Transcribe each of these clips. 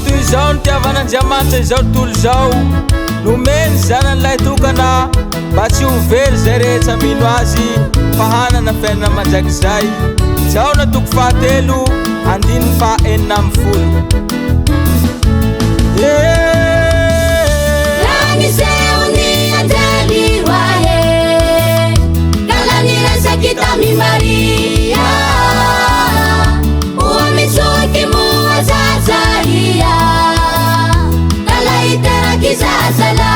toy izao ny tiavan'Andriamanitra izao tontolo izao, nomeny zanany lahy tokana mba tsy ho very zay rehetra mino azy fa hanana fiainana mandrakizay. Izao na toko fahatelo andininy faha enina amby folo. Naniseuni anjeli wae kalanira sakitami Maria uamitsuki muazazalia kalaitera kizazala.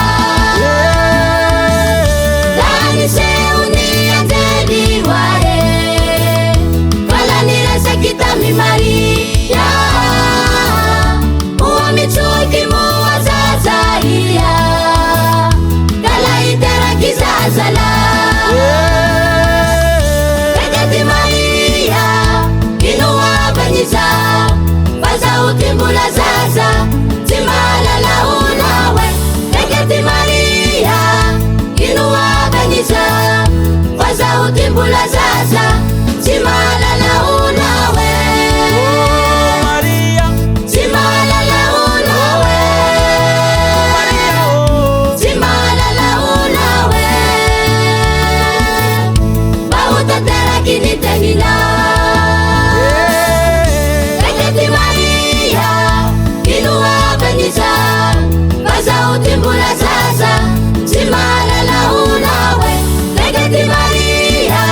Naniseuni anjeli wae kalanira sakitami Maria uamitsuki muazazalia kalaitera kizazala. Regati Maria inuwabanyiza baza utimbula zaza timalala unawe. Regati Maria inuwabanyiza baza utimbula zaza timalala unawe. Maria, Timalala unawe. Maria, Timalala unawe. Bautatera kinitenila. Regati Maria inuwabanyiza baza utimbula zaza timalala unawe. Regati Maria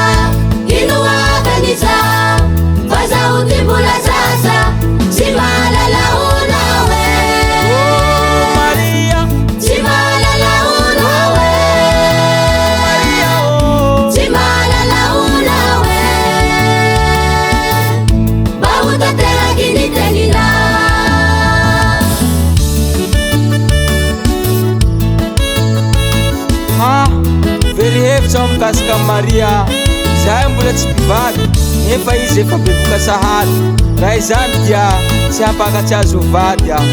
inuwabanyiza baza utimbula zaza timalala unawe. Maria, Timalala unawe. Maria, Timalala unawe. Bautatera kinitenila. very hevitra aho mikasika Maria. Zahay mbola tsy mpivady nefa izy efa bevoka sahady, raha izany dia tsy hampakatsy azy ho vady aho.